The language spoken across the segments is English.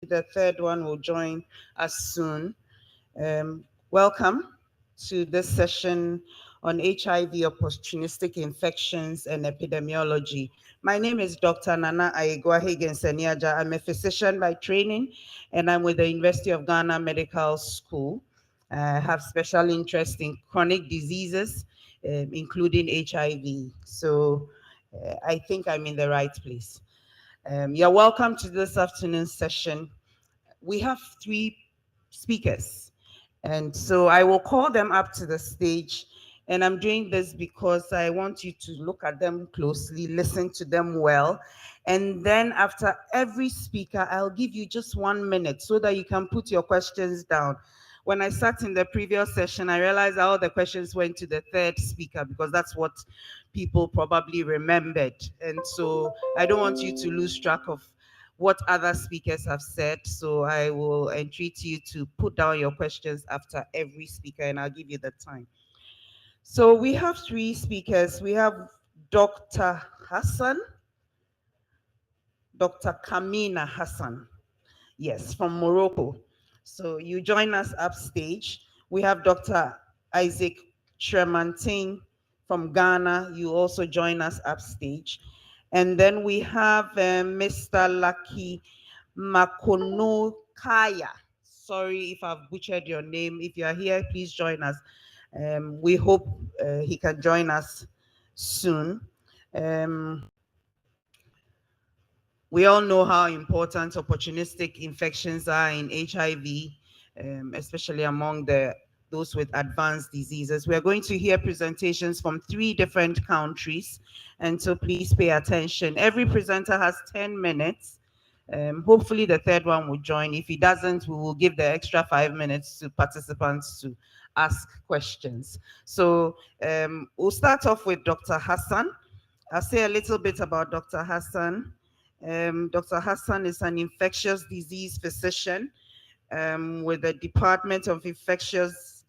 the third one will join us soon. Welcome to this session on HIV, opportunistic infections, and epidemiology. My name is Dr. Nana Aigua Higgins-Seniaja. I'm a physician by training, and I'm with the University of Ghana Medical School. I have special interest in chronic diseases, including HIV. So I think I'm in the right place. You're welcome to this afternoon's session. We have three speakers, and so I will call them up to the stage. And I'm doing this because I want you to look at them closely, listen to them well. And then after every speaker, I'll give you just 1 minute so that you can put your questions down. When I sat in the previous session, I realized all the questions went to the third speaker because that's what people probably remembered. And so I don't want you to lose track of what other speakers have said. So I will entreat you to put down your questions after every speaker, and I'll give you the time. So we have three speakers. We have Dr. Hassan, Dr. Kamina Hassan, yes, from Morocco. So you join us upstage. We have Dr. Isaac Tremantin from Ghana. You also join us upstage. And then we have Mr. Lucky Makonokaya. Sorry if I've butchered your name. If you are here, please join us. We hope he can join us soon. Um, we all know how important opportunistic infections are in HIV, especially among those with advanced diseases. We are going to hear presentations from 3 different countries, and so please pay attention. Every presenter has 10 minutes. Hopefully the third one will join. If he doesn't, we will give the extra 5 minutes to participants to ask questions. So we'll start off with Dr. Hassan. I'll say a little bit about Dr. Hassan. Dr. Hassan is an infectious disease physician with the Department of Infectious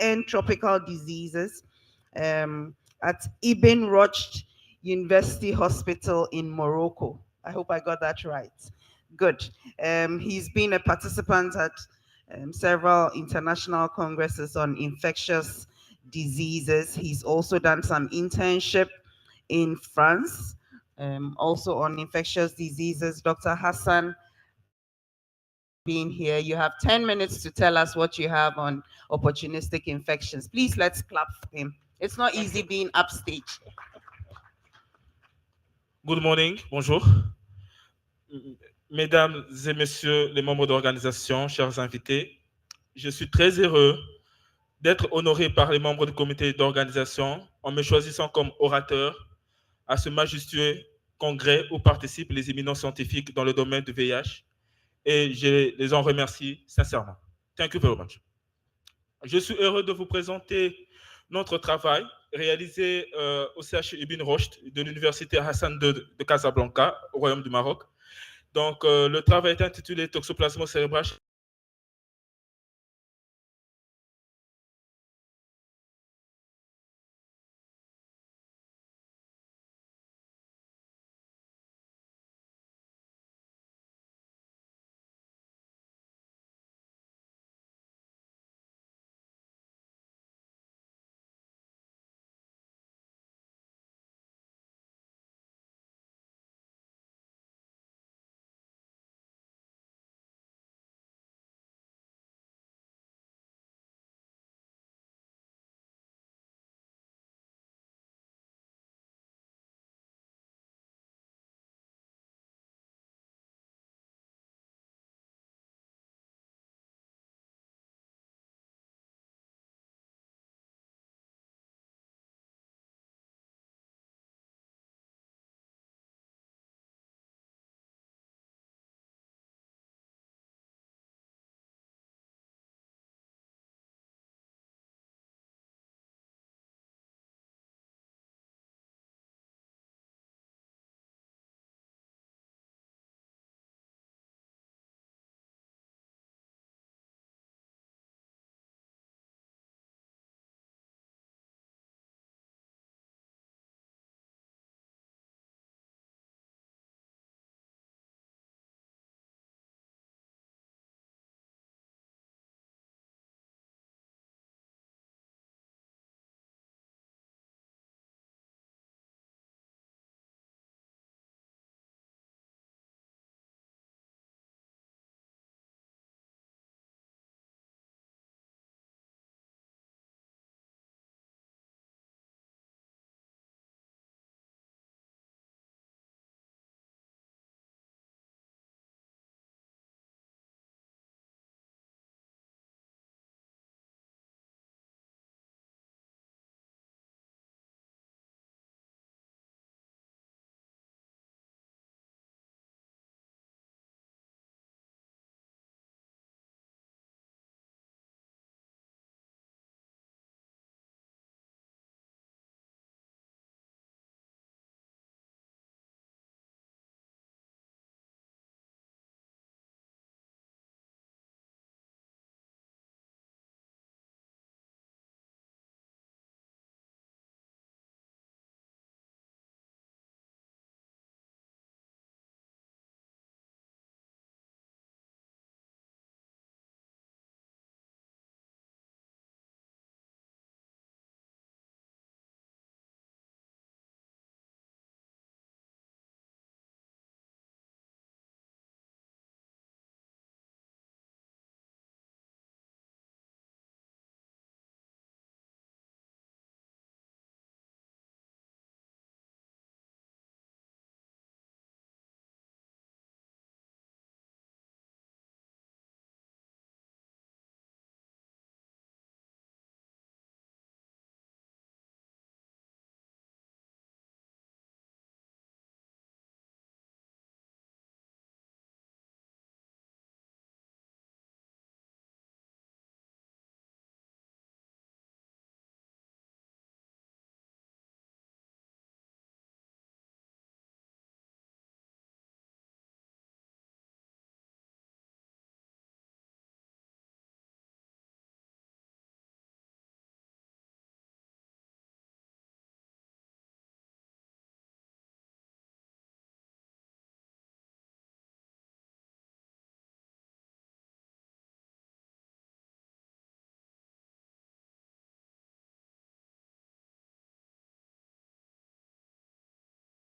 and Tropical Diseases at Ibn Rushd University Hospital in Morocco. I hope I got that right. Good. He's been a participant at several international congresses on infectious diseases. He's also done some internship in France, also on infectious diseases. Dr. Hassan, being here, you have 10 minutes to tell us what you have on opportunistic infections. Please, let's clap for him. It's not easy being upstage. Good morning, bonjour. Mesdames et messieurs les membres d'organisation, chers invités, je suis très heureux d'être honoré par les membres du comité d'organisation en me choisissant comme orateur à ce majestueux congrès où participent les éminents scientifiques dans le domaine du VIH et je les en remercie sincèrement. Thank you very much. Je suis heureux de vous présenter notre travail réalisé au CHU Ibn Rushd de l'Université Hassan II de Casablanca, au Royaume du Maroc. Donc, le travail est intitulé Toxoplasmose cérébrale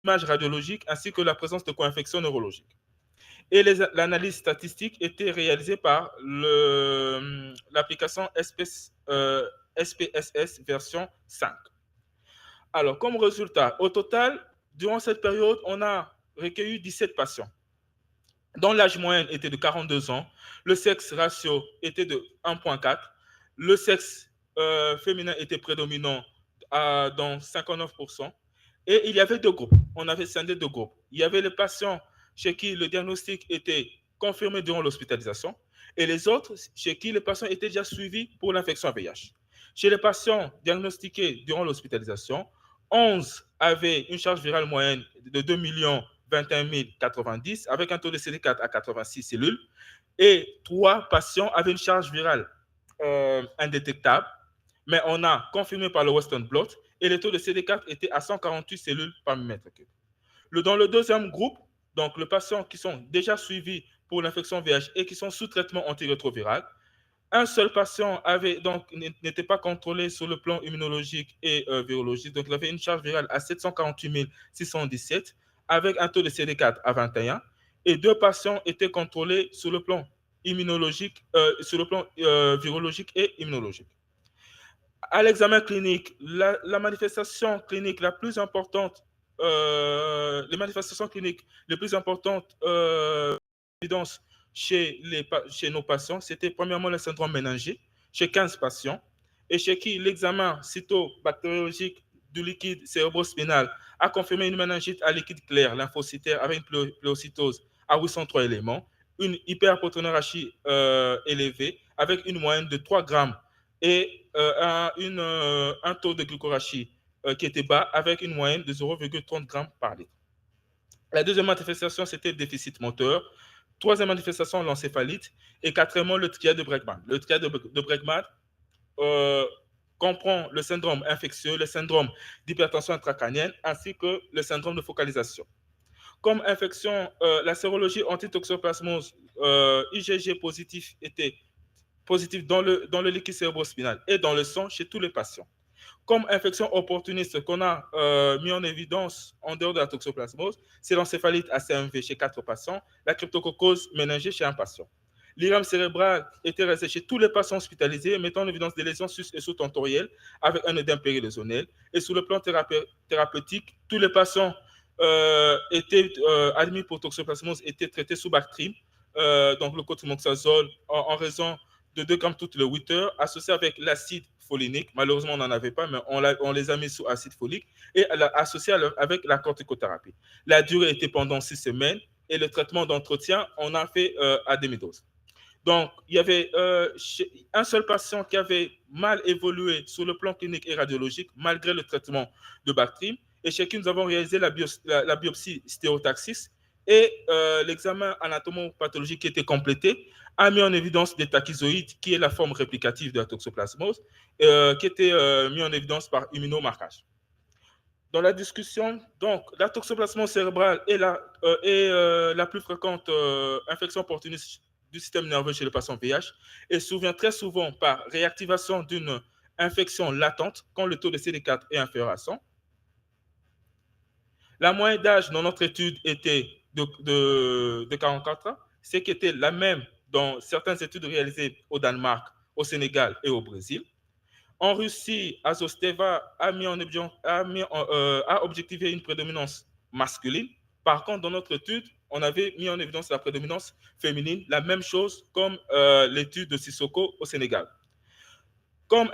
l'image radiologique ainsi que la présence de co-infections neurologiques. Et l'analyse statistique était réalisée par l'application SPSS version 5. Alors, comme résultat, au total, durant cette période, on a recueilli 17 patients dont l'âge moyen était de 42 ans, le sexe ratio était de 1,4, le sexe féminin était prédominant dans 59%, et il y avait deux groupes. On avait scindé deux groupes. Il y avait les patients chez qui le diagnostic était confirmé durant l'hospitalisation, et les autres chez qui les patients étaient déjà suivis pour l'infection VIH. Chez les patients diagnostiqués durant l'hospitalisation, 11 avaient une charge virale moyenne de 2 21 090 avec un taux de CD4 à 86 cellules et 3 patients avaient une charge virale indétectable, mais on a confirmé par le Western blot et le taux de CD4 était à 148 cellules par mètre cube. Dans le deuxième groupe, donc les patients qui sont déjà suivis pour l'infection VIH et qui sont sous traitement antirétroviral, un seul patient n'était pas contrôlé sur le plan immunologique et virologique, donc il avait une charge virale à 748 617 avec un taux de CD4 à 21, et deux patients étaient contrôlés sur le plan immunologique, sur le plan virologique et immunologique. À l'examen clinique, la manifestation clinique la plus importante, les manifestations cliniques les plus importantes évidence chez nos patients, c'était premièrement le syndrome méningé, chez 15 patients, et chez qui l'examen cytobactériologique du liquide cérébrospinal a confirmé une méningite à liquide clair, lymphocytaire, avec une pléocytose à 803 éléments, une hyperproteinurie élevée, avec une moyenne de 3 grammes, et un taux de glucorachie qui était bas, avec une moyenne de 0,30 grammes par litre. La deuxième manifestation, c'était le déficit moteur. Troisième manifestation, l'encéphalite. Et quatrièmement, le triade de Bregman. Le triade de Bregman euh, comprend le syndrome infectieux, le syndrome d'hypertension intracrânienne, ainsi que le syndrome de focalisation. Comme infection, la sérologie antitoxoplasmose IgG positif était positif dans le liquide cérébrospinal et dans le sang chez tous les patients. Comme infection opportuniste qu'on a mis en évidence en dehors de la toxoplasmose, c'est l'encéphalite ACMV chez 4 patients, la cryptococcose méningée chez un patient. L'IRM cérébral était resté chez tous les patients hospitalisés, mettant en évidence des lésions sus- et sous-tentorielles avec un édème périlésonel. Et sur le plan thérapeutique, tous les patients étaient admis pour toxoplasmose étaient traités sous Bactrim, donc le cotrimoxazole, en raison de 2 grammes toutes les 8 heures, associé avec l'acide folinique. Malheureusement, on n'en avait pas, mais on les a mis sous acide folique et associé avec la corticothérapie. La durée était pendant 6 semaines et le traitement d'entretien, on a fait à demi-dose. Donc, il y avait un seul patient qui avait mal évolué sur le plan clinique et radiologique malgré le traitement de Bactrim. Et chez qui nous avons réalisé la biopsie stéréotaxis et l'examen anatomopathologique qui était complété a mis en évidence des tachyzoïdes, qui est la forme réplicative de la toxoplasmose, qui était mis en évidence par immunomarquage. Dans la discussion, donc, la toxoplasmose cérébrale est la plus fréquente infection opportuniste du système nerveux chez le patient VIH et survient très souvent par réactivation d'une infection latente quand le taux de CD4 est inférieur à 100. La moyenne d'âge dans notre étude était de 44 ans, ce qui était la même dans certaines études réalisées au Danemark, au Sénégal et au Brésil. En Russie, Azosteva a objectivé une prédominance masculine. Par contre, dans notre étude, on avait mis en évidence la prédominance féminine, la même chose comme l'étude de Sissoko au Sénégal. Comme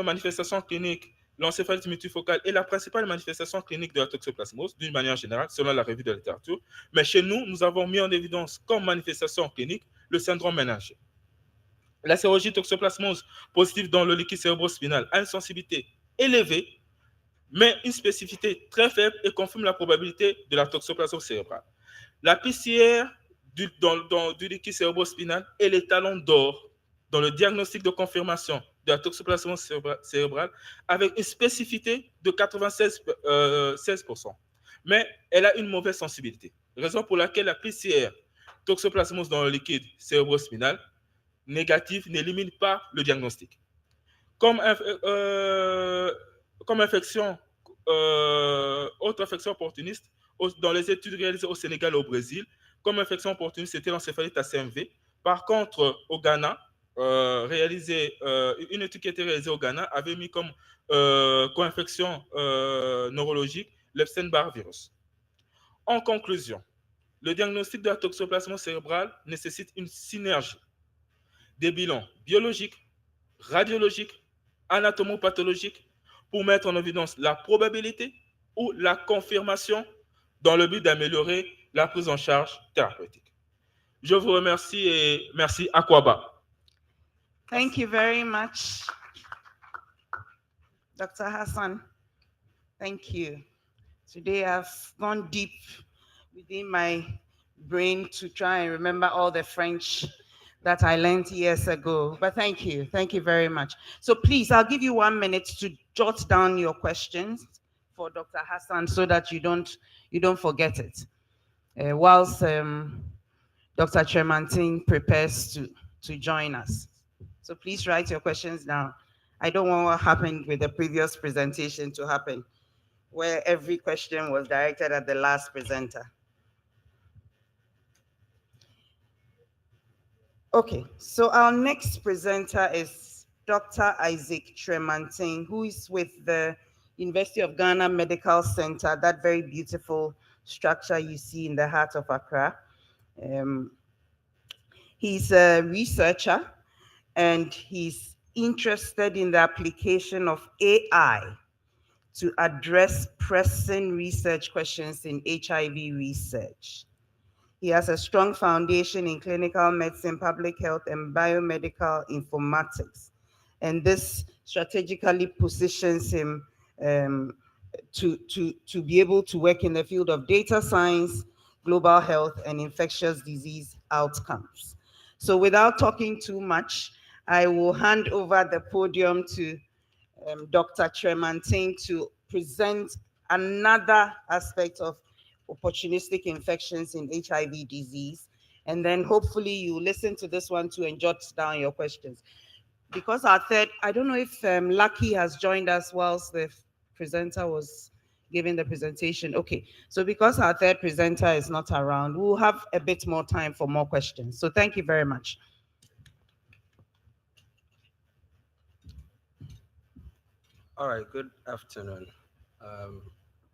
manifestation clinique, l'encéphalite multifocale est la principale manifestation clinique de la toxoplasmose, d'une manière générale, selon la revue de la littérature. Mais chez nous, nous avons mis en évidence comme manifestation clinique le syndrome méningé. La sérologie toxoplasmose positive dans le liquide cérébrospinal a une sensibilité élevée, mais une spécificité très faible et confirme la probabilité de la toxoplasmose cérébrale. La PCR du liquide cérébrospinal est l'étalon d'or dans le diagnostic de confirmation de la toxoplasmose cérébrale avec une spécificité de 96%. Mais elle a une mauvaise sensibilité, raison pour laquelle la PCR toxoplasmose dans le liquide cérébrospinal négatif n'élimine pas le diagnostic. Comme, comme infection autre infection opportuniste dans les études réalisées au Sénégal et au Brésil. Comme infection opportuniste, c'était l'encéphalite ACMV. Par contre, au Ghana, une étude qui a été réalisée au Ghana avait mis comme co-infection neurologique l'Epstein-Barr virus. En conclusion, le diagnostic de la toxoplasmose cérébrale nécessite une synergie des bilans biologiques, radiologiques, anatomopathologiques pour mettre en évidence la probabilité ou la confirmation dans le but d'améliorer la prise en charge thérapeutique. Je vous remercie et merci Aquaba. Thank you very much, Dr. Hassan. Thank you. Today I've gone deep within my brain to try and remember all the French that I learned years ago. But thank you. Thank you very much. So please, I'll give you 1 minute to jot down your questions for Dr. Hassan so that you don't forget it. Whilst Dr. Tremantin prepares to join us. So please write your questions down. I don't want what happened with the previous presentation to happen, where every question was directed at the last presenter. Okay, so our next presenter is Dr. Isaac Tremantin, who is with the University of Ghana Medical Center, that very beautiful structure you see in the heart of Accra. Um, he's a researcher and he's interested in the application of AI to address pressing research questions in HIV research. He has a strong foundation in clinical medicine, public health, and biomedical informatics. And this strategically positions him to be able to work in the field of data science, global health, and infectious disease outcomes. So without talking too much, I will hand over the podium to Dr. Tremantin to present another aspect of opportunistic infections in HIV disease. And then hopefully you listen to this one too and jot down your questions. Because our third, I don't know if Lucky has joined us whilst the presenter was giving the presentation. Okay, so because our third presenter is not around, we'll have a bit more time for more questions. So thank you very much. All right, good afternoon. Um,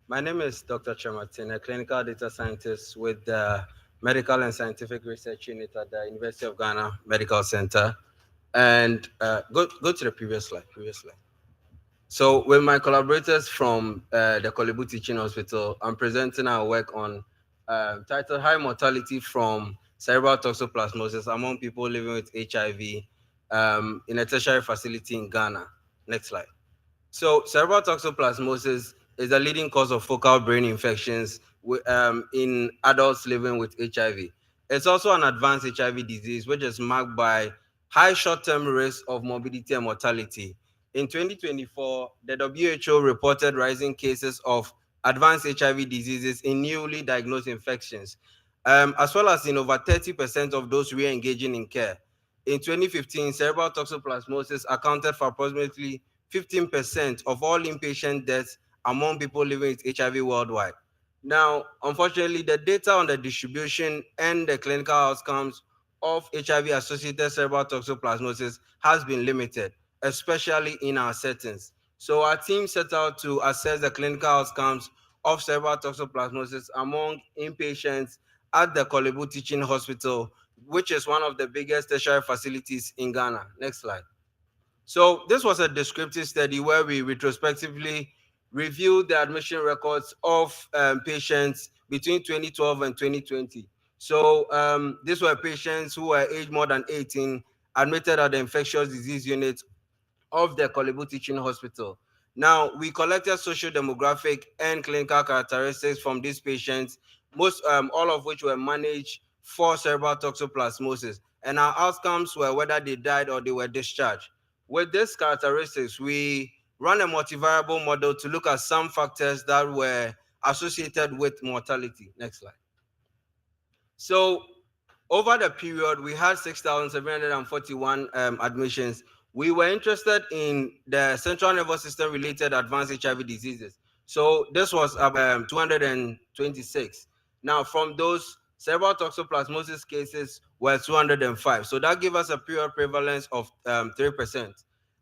my name is Dr. Chematin, a clinical data scientist with the Medical and Scientific Research Unit at the University of Ghana Medical Center. And go to the previous slide, So with my collaborators from the Kolebu Teaching Hospital, I'm presenting our work on titled High Mortality from Cerebral Toxoplasmosis Among People Living with HIV in a tertiary facility in Ghana. Next slide. So cerebral toxoplasmosis is a leading cause of focal brain infections in adults living with HIV. It's also an advanced HIV disease, which is marked by high short-term risk of morbidity and mortality. In 2024, the WHO reported rising cases of advanced HIV diseases in newly diagnosed infections, as well as in over 30% of those re-engaging in care. In 2015, cerebral toxoplasmosis accounted for approximately 15% of all inpatient deaths among people living with HIV worldwide. Now, unfortunately, the data on the distribution and the clinical outcomes of HIV-associated cerebral toxoplasmosis has been limited, especially in our settings. So our team set out to assess the clinical outcomes of cerebral toxoplasmosis among inpatients at the Kolebu Teaching Hospital, which is one of the biggest tertiary facilities in Ghana. Next slide. So this was a descriptive study where we retrospectively reviewed the admission records of patients between 2012 and 2020. So these were patients who were aged more than 18, admitted at the infectious disease unit of the Kolebu Teaching Hospital. Now, we collected social demographic and clinical characteristics from these patients, all of which were managed for cerebral toxoplasmosis, and our outcomes were whether they died or they were discharged. With these characteristics, we ran a multivariable model to look at some factors that were associated with mortality. Next slide. So over the period, we had 6,741 admissions. We were interested in the central nervous system related advanced HIV diseases. So this was 226. Now, from those, cerebral toxoplasmosis cases were 205. So that gave us a pure prevalence of 3%.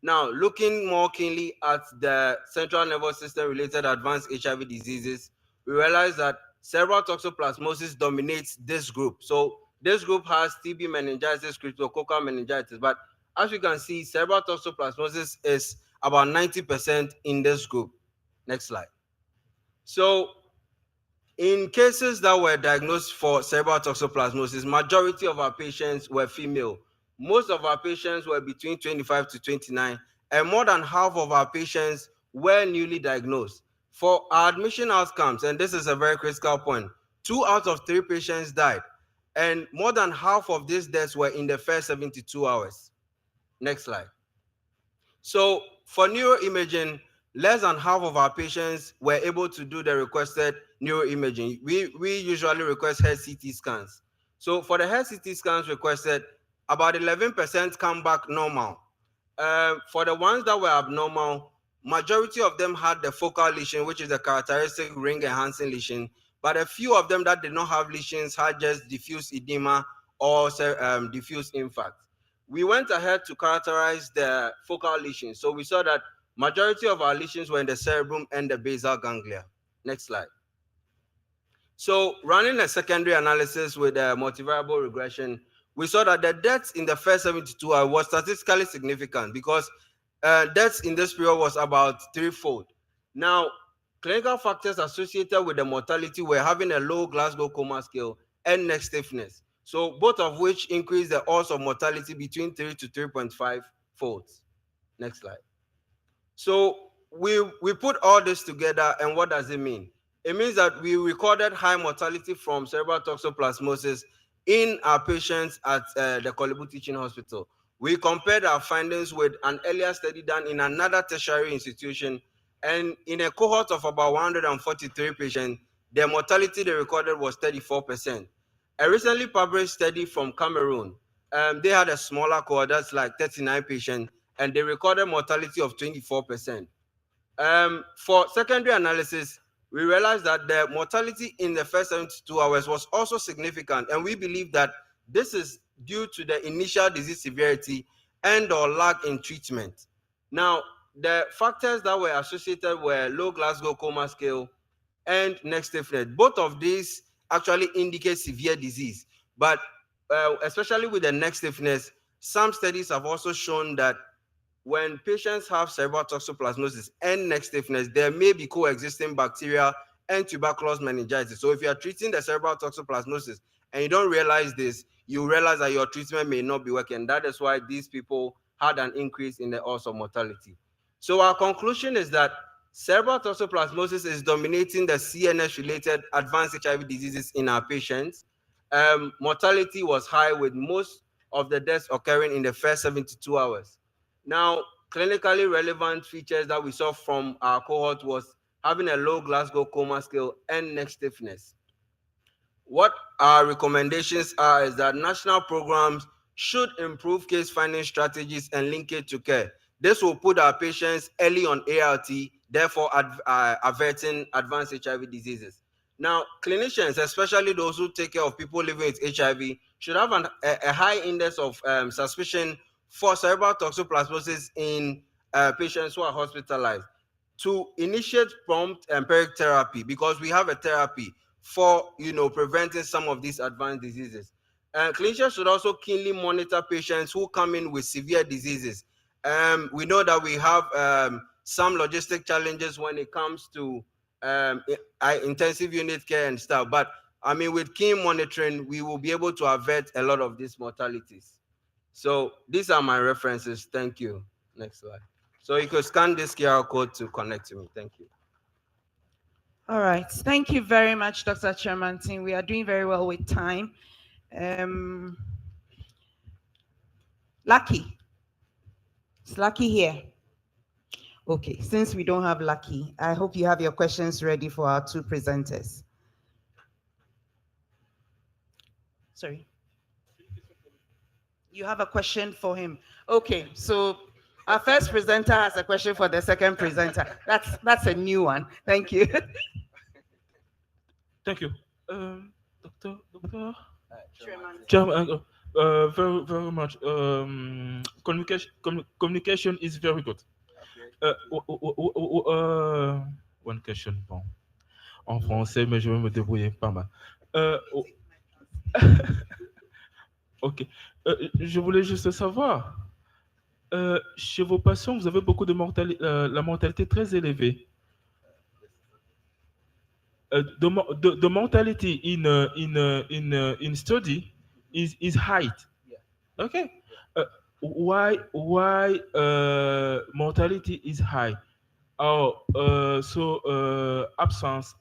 Now, looking more keenly at the central nervous system related advanced HIV diseases, we realize that cerebral toxoplasmosis dominates this group. So this group has TB, meningitis, cryptococcal meningitis, but as we can see, cerebral toxoplasmosis is about 90% in this group. Next slide. So in cases that were diagnosed for cerebral toxoplasmosis, majority of our patients were female. Most of our patients were between 25 to 29, and more than half of our patients were newly diagnosed. For our admission outcomes, and this is a very critical point, 2 out of 3 patients died, and more than half of these deaths were in the first 72 hours. Next slide. So for neuroimaging, less than half of our patients were able to do the requested neuroimaging. We usually request head CT scans. So for the head CT scans requested, about 11% come back normal. For the ones that were abnormal, majority of them had the focal lesion, which is a characteristic ring enhancing lesion, but a few of them that did not have lesions had just diffuse edema or diffuse infarct. We went ahead to characterize the focal lesions. So we saw that majority of our lesions were in the cerebrum and the basal ganglia. Next slide. So running a secondary analysis with a multivariable regression, we saw that the deaths in the first 72 hours was statistically significant because deaths in this period was about threefold. Now, clinical factors associated with the mortality were having a low Glasgow coma scale and neck stiffness. So both of which increase the odds of mortality between 3 to 3.5 folds. Next slide. So we put all this together, and what does it mean? It means that we recorded high mortality from cerebral toxoplasmosis in our patients at the Kolebu Teaching Hospital. We compared our findings with an earlier study done in another tertiary institution, and in a cohort of about 143 patients, the mortality they recorded was 34%. A recently published study from Cameroon, they had a smaller cohort, that's like 39 patients, and they recorded mortality of 24%. For secondary analysis, we realized that the mortality in the first 72 hours was also significant, and we believe that this is due to the initial disease severity and or lag in treatment. Now, the factors that were associated were low Glasgow coma scale and neck stiffness. Both of these actually indicate severe disease, but especially with the neck stiffness, some studies have also shown that when patients have cerebral toxoplasmosis and neck stiffness, there may be coexisting bacterial and tuberculous meningitis. So if you are treating the cerebral toxoplasmosis and you don't realize this, you realize that your treatment may not be working. That is why these people had an increase in the odds of mortality. So our conclusion is that cerebral toxoplasmosis is dominating the CNS-related advanced HIV diseases in our patients. Mortality was high, with most of the deaths occurring in the first 72 hours. Now, clinically relevant features that we saw from our cohort was having a low Glasgow coma scale and neck stiffness. What our recommendations are is that national programs should improve case finding strategies and link it to care. This will put our patients early on ART, therefore averting advanced HIV diseases. Now, clinicians, especially those who take care of people living with HIV, should have a high index of suspicion for cerebral toxoplasmosis in patients who are hospitalized, to initiate prompt empiric therapy, because we have a therapy for preventing some of these advanced diseases. Clinicians should also keenly monitor patients who come in with severe diseases. We know that we have some logistic challenges when it comes to intensive unit care and stuff, but I mean, with keen monitoring, we will be able to avert a lot of these mortalities. So these are my references. Thank you. Next slide. So you could scan this QR code to connect to me. Thank you. All right. Thank you very much, Dr. Chairman. We are doing very well with time. Lucky. Is Lucky here? Okay. Since we don't have Lucky, I hope you have your questions ready for our two presenters. Sorry. You have a question for him. Okay. So Our first presenter has a question for the second presenter. That's a new one. Thank you. Thank you. Doctor, Chairman. Chairman, very, very much. Communication is very good. One question, bon, en français, mais je vais me débrouiller pas mal. Oh, ok. Je voulais juste savoir, chez vos patients, vous avez beaucoup de la mortalité très élevée. The mortality in study is high. Okay. Why mortality is high? Oh, absence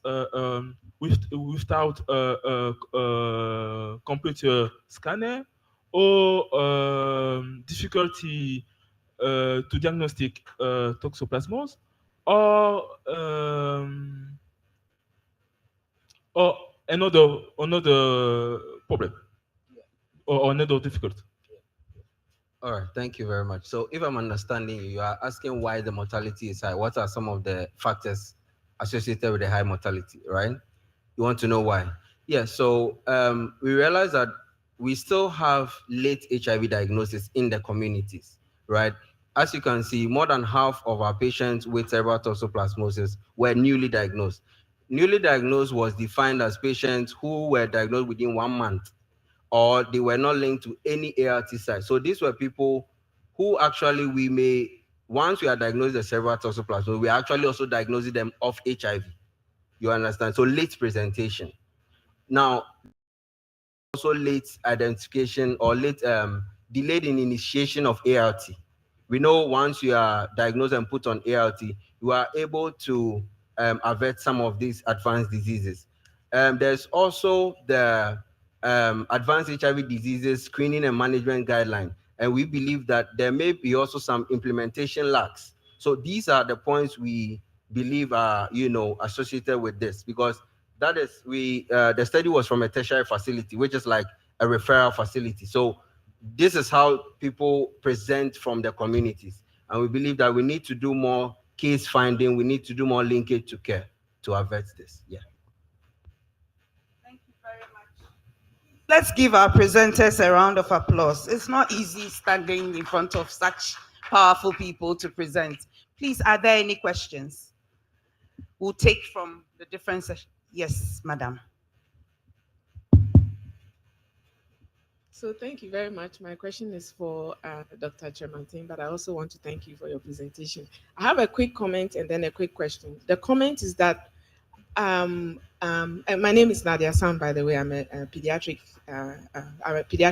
without computer scanner or difficulty to diagnostic toxoplasmos or or another problem or another difficulty. All right, thank you very much. So, if I'm understanding you, you are asking why the mortality is high. What are some of the factors associated with the high mortality, right? You want to know why? Yeah, so we realize that we still have late HIV diagnosis in the communities, right? As you can see, more than half of our patients with cerebral toxoplasmosis were newly diagnosed. Newly diagnosed was defined as patients who were diagnosed within 1 month or they were not linked to any ART site. So these were people who actually once we are diagnosed with cerebral toxoplasmosis, we are actually also diagnosing them of HIV. You understand? So late presentation. Now, also late identification or late delayed in initiation of ART. We know once you are diagnosed and put on ART, you are able to avert some of these advanced diseases. There's also the advanced HIV diseases screening and management guideline, and we believe that there may be also some implementation lacks. So these are the points we believe are associated with this, because that is the study was from a tertiary facility, which is like a referral facility. So this is how people present from the communities, and we believe that we need to do more case finding. We need to do more linkage to care to avert this. Yeah. Thank you very much. Let's give our presenters a round of applause. It's not easy standing in front of such powerful people to present. Please, are there any questions? We'll take from the different sessions. Yes, madam. So thank you very much. My question is for Dr. Tremantin, but I also want to thank you for your presentation. I have a quick comment and then a quick question. The comment is that and my name is Nadia Sam, by the way. I'm a pediatric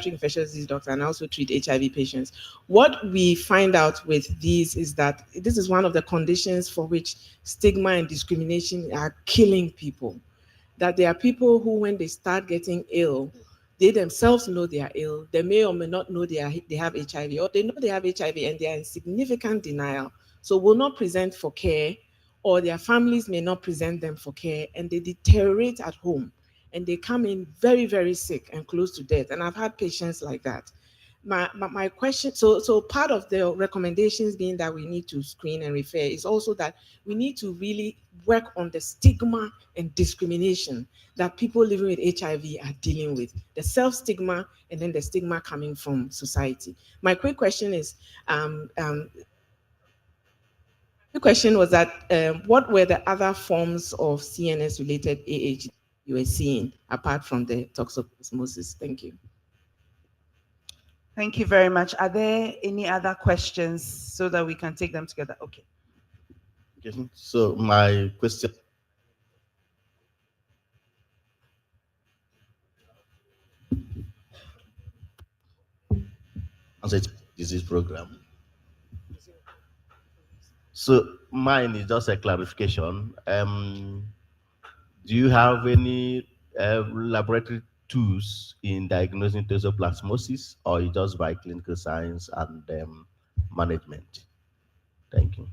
infectious disease doctor, and I also treat HIV patients. What we find out with these is that this is one of the conditions for which stigma and discrimination are killing people. That there are people who, when they start getting ill, they themselves know they are ill. They may or may not know they have HIV, or they know they have HIV and they are in significant denial. So will not present for care, or their families may not present them for care, and they deteriorate at home and they come in very, very sick and close to death. And I've had patients like that. My question, so part of the recommendations being that we need to screen and refer is also that we need to really work on the stigma and discrimination that people living with HIV are dealing with, the self-stigma and then the stigma coming from society. My quick question is, the question was that what were the other forms of CNS-related AH you were seeing apart from the toxoplasmosis? Thank you. Thank you very much. Are there any other questions so that we can take them together? Okay. Okay. So my question. Disease program. So mine is just a clarification. Do you have any laboratory tools in diagnosing toxoplasmosis, or is just by clinical science and management? Thank you.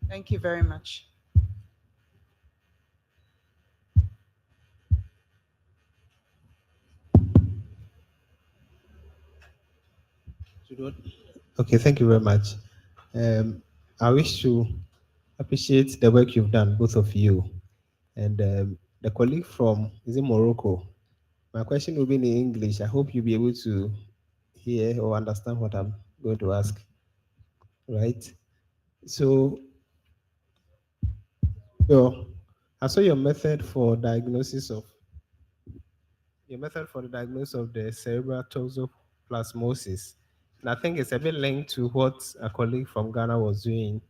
Thank you very much. Okay, thank you very much. I wish to appreciate the work you've done, both of you. And the colleague from, is it Morocco? My question will be in English. I hope you'll be able to hear or understand what I'm going to ask, right? So, your, I saw your method for the diagnosis of the cerebral toxoplasmosis. And I think it's a bit linked to what a colleague from Ghana was doing.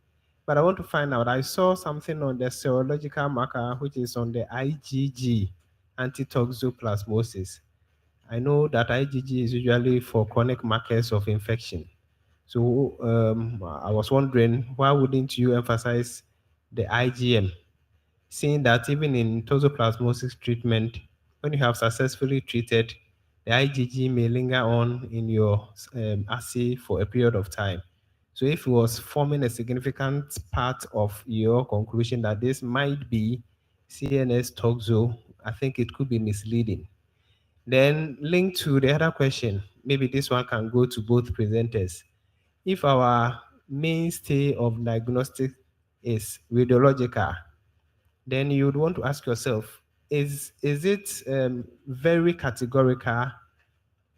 But I want to find out, I saw something on the serological marker, which is on the IgG, antitoxoplasmosis. I know that IgG is usually for chronic markers of infection. So I was wondering, why wouldn't you emphasize the IgM, seeing that even in toxoplasmosis treatment, when you have successfully treated, the IgG may linger on in your assay for a period of time. So if it was forming a significant part of your conclusion that this might be CNS toxo, I think it could be misleading. Then linked to the other question, maybe this one can go to both presenters. If our mainstay of diagnostic is radiological, then you would want to ask yourself, is it very categorical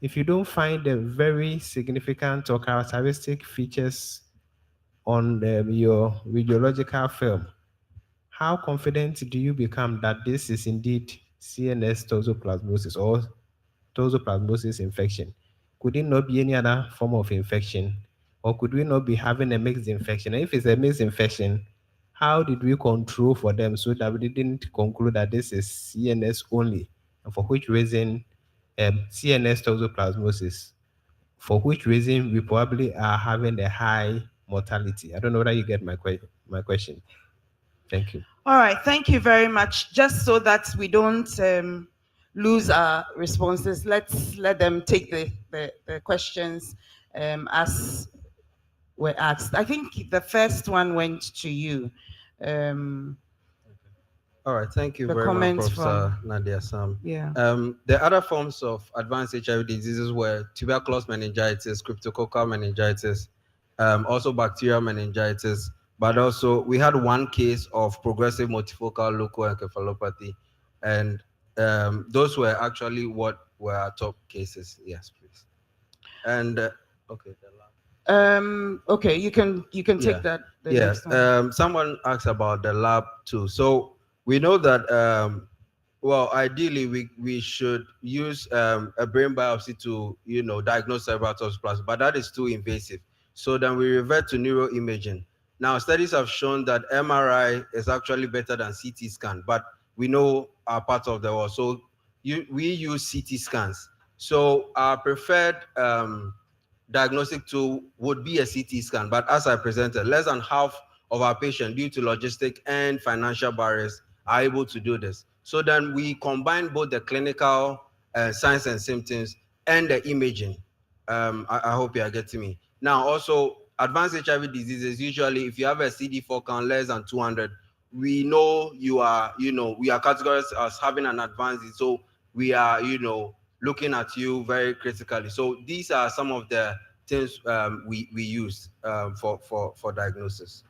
if you don't find the very significant or characteristic features on your radiological film? How confident do you become that this is indeed CNS toxoplasmosis or toxoplasmosis infection? Could it not be any other form of infection? Or could we not be having a mixed infection? And if it's a mixed infection, how did we control for them so that we didn't conclude that this is CNS only? And for which reason CNS toxoplasmosis? For which reason we probably are having a high mortality? I don't know whether you get my question. Thank you. All right, thank you very much. Just so that we don't lose our responses, let's let them take the questions as were asked. I think the first one went to you. Um, All right, thank you the very much, comments Professor from, Nadia Sam. yeah. The other forms of advanced HIV diseases were tuberculous meningitis, cryptococcal meningitis, also bacterial meningitis, but also we had one case of progressive multifocal leukoencephalopathy, and those were actually what were our top cases. Yes, please. And okay, the lab. Okay, you can take that the Yeah. next one. Someone asked about the lab too. So we know that well, ideally we should use a brain biopsy to diagnose cerebral toxoplasmosis, but that is too invasive. So then we revert to neuroimaging. Now studies have shown that MRI is actually better than CT scan, but we know our part of the world. So we use CT scans. So our preferred diagnostic tool would be a CT scan, but as I presented, less than half of our patients, due to logistic and financial barriers, are able to do this. So then we combine both the clinical signs and symptoms and the imaging. I hope you are getting me. Now, also, advanced HIV diseases, usually if you have a CD4 count less than 200, we know we are categorized as having an advanced disease. So we are, looking at you very critically. So these are some of the things we use for diagnosis.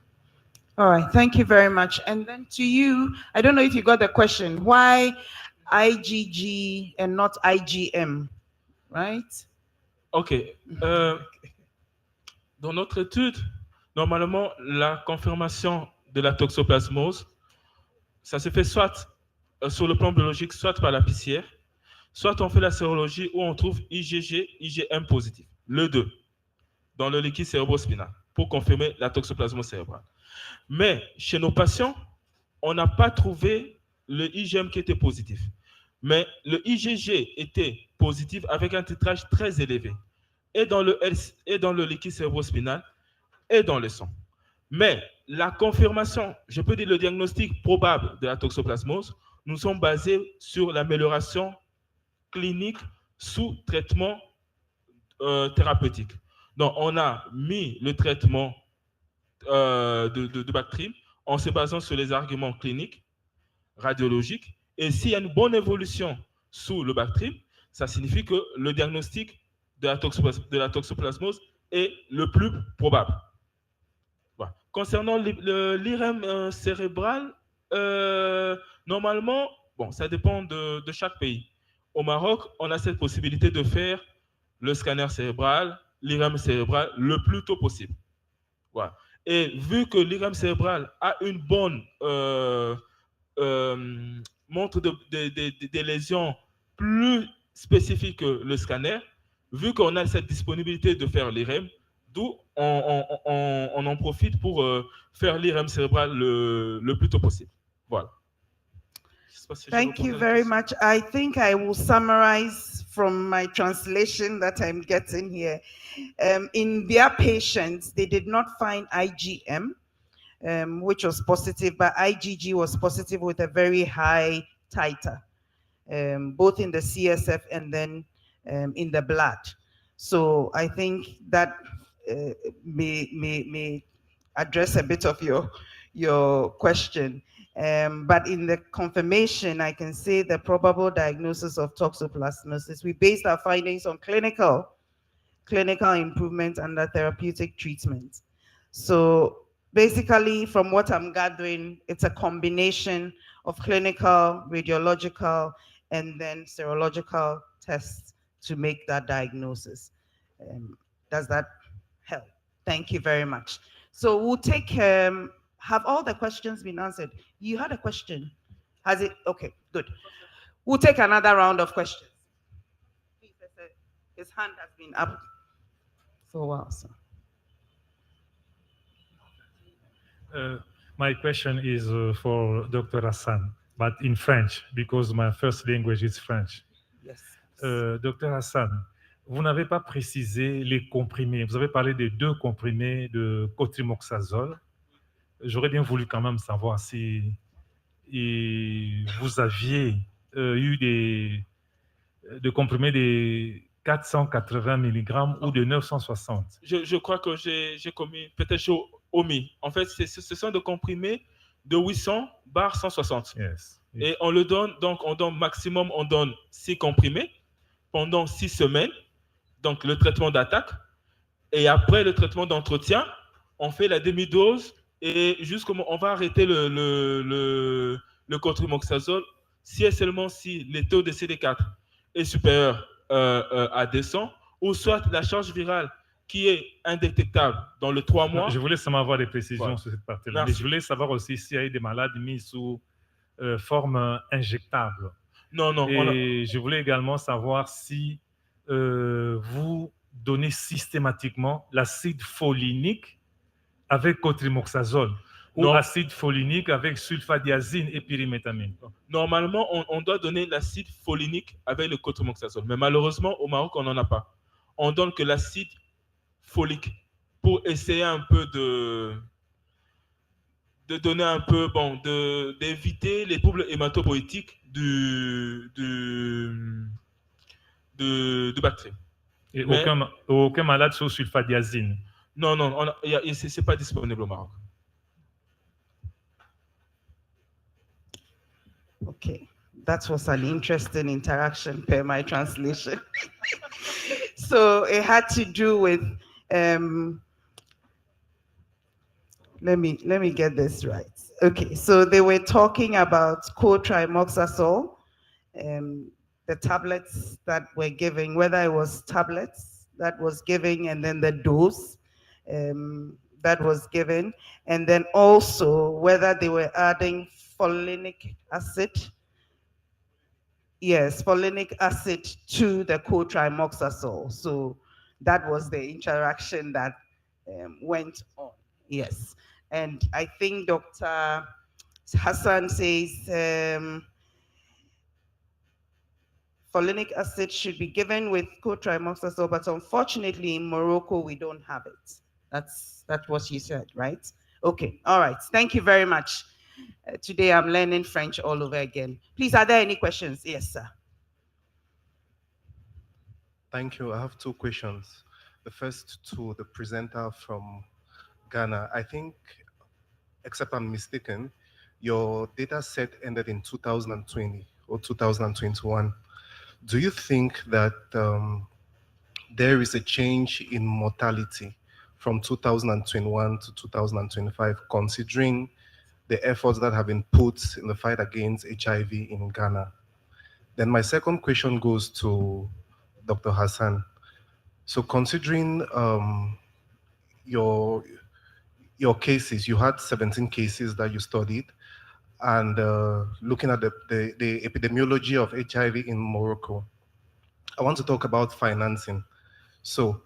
All right, thank you very much. And then to you, I don't know if you got the question. Why IgG and not IgM, right? Ok. Dans notre étude, normalement, la confirmation de la toxoplasmose, ça se fait soit sur le plan biologique, soit par la PCR, soit on fait la sérologie où on trouve IgG, IgM positif, le 2, dans le liquide cérébrospinal, pour confirmer la toxoplasmose cérébrale. Mais chez nos patients, on n'a pas trouvé le IgM qui était positif. Mais le IgG était positif avec un titrage très élevé, et dans le liquide cérébrospinal, et dans le sang. Mais la confirmation, je peux dire le diagnostic probable de la toxoplasmose, nous sommes basés sur l'amélioration clinique sous traitement thérapeutique. Donc, on a mis le traitement de bactéries en se basant sur les arguments cliniques, radiologiques. Et s'il y a une bonne évolution sous le bactérie, ça signifie que le diagnostic de la toxoplasmose est le plus probable. Concernant l'IRM cérébral, normalement, bon, ça dépend de chaque pays. Au Maroc, on a cette possibilité de faire le scanner cérébral, l'IRM cérébral le plus tôt possible. Voilà. Et vu que l'IRM cérébral a une bonne montre des lésions plus spécifiques que le scanner, vu qu'on a cette disponibilité de faire l'IRM, d'où on en profite pour faire l'IRM cérébral le plus tôt possible. Voilà. Thank you very much. I think I will summarize from my translation that I'm getting here. In their patients, they did not find IgM, which was positive, but IgG was positive with a very high titer, both in the CSF and then in the blood. So I think that may address a bit of your question. But in the confirmation, I can say the probable diagnosis of toxoplasmosis. We based our findings on clinical improvement under therapeutic treatment. So basically, from what I'm gathering, it's a combination of clinical, radiological, and then serological tests to make that diagnosis. Does that help? Thank you very much. So we'll take, have all the questions been answered? You had a question. Has it? Okay, good. We'll take another round of questions. Please, his hand has been up for a while, sir. My question is for Dr. Hassan, but in French, because my first language is French. Yes. Dr. Hassan, vous n'avez pas précisé les comprimés. Vous avez parlé des 2 comprimés de cotrimoxazole. J'aurais bien voulu quand même savoir si vous aviez eu de comprimés des 480 mg ou de 960. Je crois que j'ai commis, peut-être j'ai omis. En fait, ce sont des comprimés de 800 bar 160. Yes. Et on le donne, donc on donne maximum, on donne 6 comprimés pendant 6 semaines, donc le traitement d'attaque. Et après le traitement d'entretien, on fait la demi-dose et jusqu'au on va arrêter le cotrimoxazole si et seulement si le taux de CD4 est supérieur à 200, ou soit la charge virale qui est indétectable dans le 3 mois. Je voulais seulement avoir des précisions Voilà. sur cette partie-là. Mais je voulais savoir aussi s'il y a eu des malades mis sous forme injectable. Non. Et je voulais également savoir si vous donnez systématiquement l'acide folinique avec cotrimoxazole ou acide folinique avec sulfadiazine et pyrimétamine. Normalement, on doit donner l'acide folinique avec le cotrimoxazole. Mais malheureusement, au Maroc, on n'en a pas. On donne que l'acide folique pour essayer un peu de donner un peu, d'éviter les troubles hématopoïétiques de bactéries. Et aucun malade sous sulfadiazine? Non, c'est pas disponible au Maroc. Okay, that was an interesting interaction per my translation. So it had to do with, let me get this right. Okay, so they were talking about cotrimoxazole, the tablets that were giving, whether it was tablets that was giving and then the dose that was given, and then also whether they were adding folinic acid. Yes, folinic acid to the cotrimoxazole. So that was the interaction that went on. Yes, and I think Dr. Hassan says folinic acid should be given with cotrimoxazole, but unfortunately in Morocco we don't have it. That's what you said, right? Okay, all right. Thank you very much. Today I'm learning French all over again. Please, are there any questions? Yes, sir. Thank you. I have 2 questions. The first to the presenter from Ghana. I think, except I'm mistaken, your data set ended in 2020 or 2021. Do you think that there is a change in mortality from 2021 to 2025, considering the efforts that have been put in the fight against HIV in Ghana? Then my second question goes to Dr. Hassan. So considering your cases, you had 17 cases that you studied, and looking at the epidemiology of HIV in Morocco, I want to talk about financing. So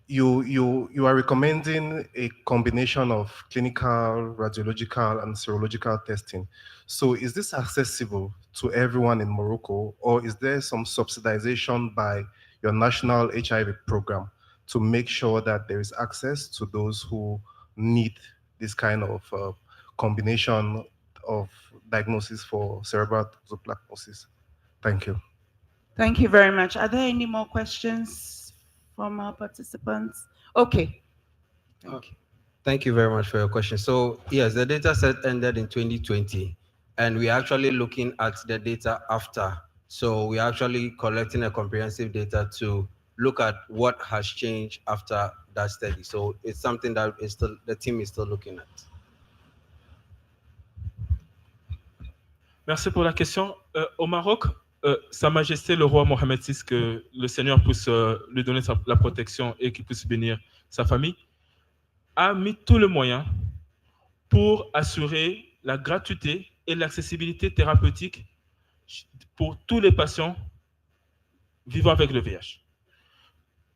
you are recommending a combination of clinical, radiological, and serological testing. So is this accessible to everyone in Morocco, or is there some subsidization by your national HIV program to make sure that there is access to those who need this kind of combination of diagnosis for cerebral toxoplasmosis? Thank you. Thank you very much. Are there any more questions from our participants? Okay. Thank you. Thank you very much for your question. So yes, the data set ended in 2020, and we're actually looking at the data after. So we're actually collecting a comprehensive data to look at what has changed after that study. So it's something that is still, the team is still looking at. Merci pour la question. Au Maroc, Sa Majesté le roi Mohamed VI, que le Seigneur puisse lui donner la protection et qu'il puisse bénir sa famille, a mis tous les moyens pour assurer la gratuité et l'accessibilité thérapeutique pour tous les patients vivant avec le VIH.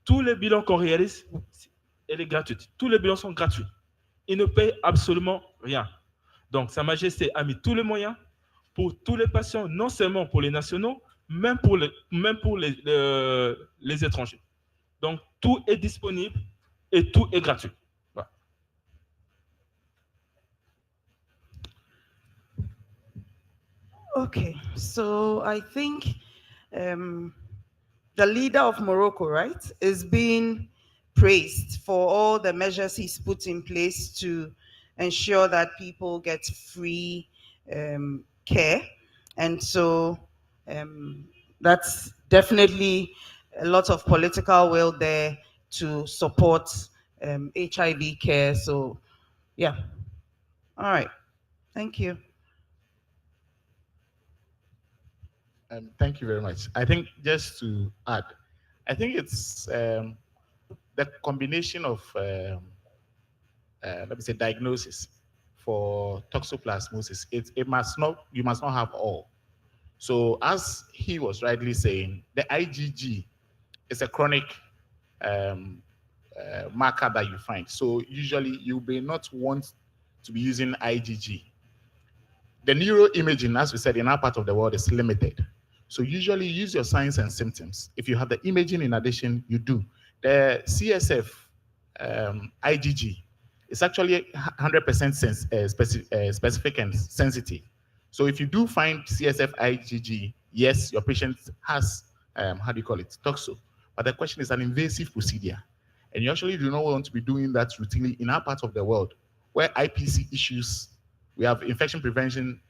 Tous les bilans qu'on réalise, elle est gratuite. Tous les bilans sont gratuits. Ils ne payent absolument rien. Donc, Sa Majesté a mis tous les moyens pour tous les patients, non seulement pour les nationaux, même pour les étrangers. Donc, tout est disponible et tout est gratuit. Voilà. Okay, so I think the leader of Morocco, right, is being praised for all the measures he's put in place to ensure that people get free care. And so that's definitely a lot of political will there to support HIV care. So, yeah. All right. Thank you. Thank you very much. I think just to add, I think it's the combination of let me say diagnosis for toxoplasmosis. It must not, you must not have all. So as he was rightly saying, the IgG is a chronic marker that you find. So usually you may not want to be using IgG. The neuroimaging, as we said, in our part of the world is limited. So usually use your signs and symptoms. If you have the imaging in addition, you do. The CSF IgG is actually 100% specific and sensitive. So if you do find CSF IgG, yes, your patient has, how do you call it, toxo. But the question is an invasive procedure. And you actually do not want to be doing that routinely in our part of the world, where IPC issues, we have infection prevention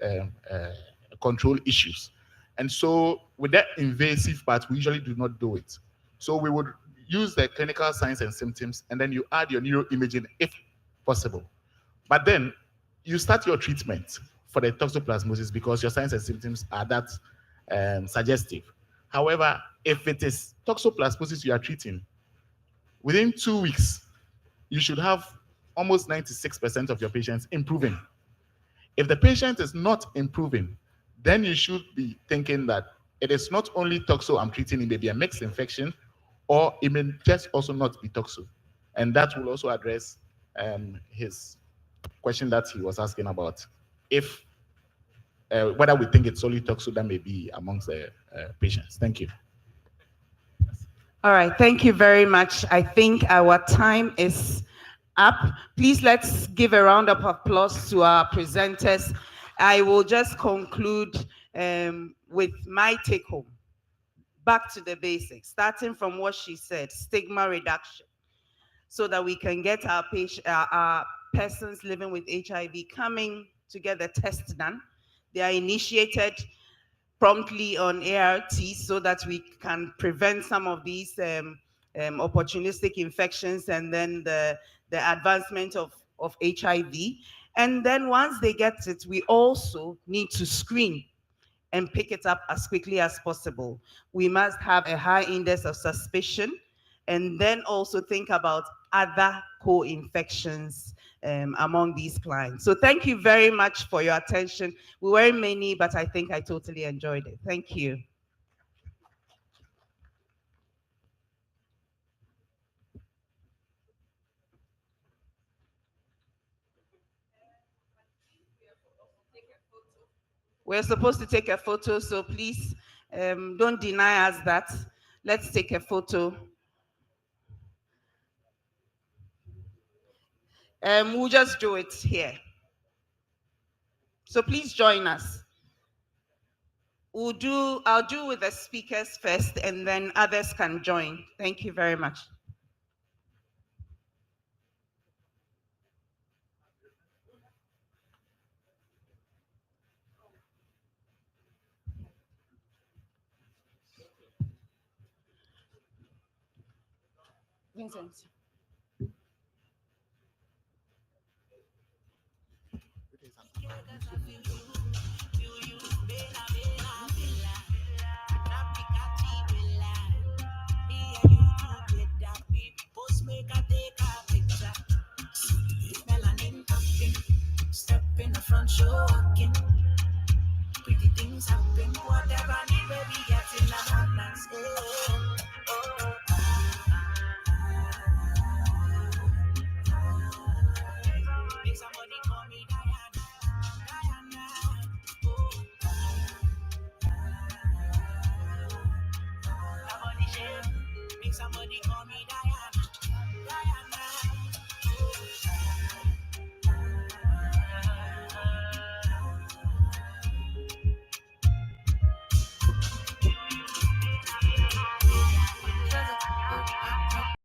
control issues. And so with that invasive part, we usually do not do it. So we would use the clinical signs and symptoms, and then you add your neuroimaging if possible. But then you start your treatment for the toxoplasmosis because your signs and symptoms are that suggestive. However, if it is toxoplasmosis you are treating, within 2 weeks, you should have almost 96% of your patients improving. If the patient is not improving, then you should be thinking that it is not only toxo I'm treating, it may be a mixed infection, or it may just also not be toxo. And that will also address his question that he was asking about. If whether we think it's only toxo that may be amongst the patients. Thank you. All right, thank you very much. I think our time is up. Please let's give a round of applause to our presenters. I will just conclude with my take home. Back to the basics, starting from what she said, stigma reduction, so that we can get our persons living with HIV coming to get the test done. They are initiated promptly on ART so that we can prevent some of these opportunistic infections, and then the the advancement of HIV. And then once they get it, we also need to screen and pick it up as quickly as possible. We must have a high index of suspicion and then also think about other co-infections among these clients. So thank you very much for your attention. We weren't many, but I think I totally enjoyed it. Thank you. We're supposed to take a photo, so please don't deny us that. Let's take a photo. We'll just do it here. So please join us. I'll do with the speakers first, and then others can join. Thank you very much. Vincent. Step in the front, show walking. Pretty things happen, whatever need, baby, get in abundance. Make somebody call me Diana, Diana. Somebody share. Make somebody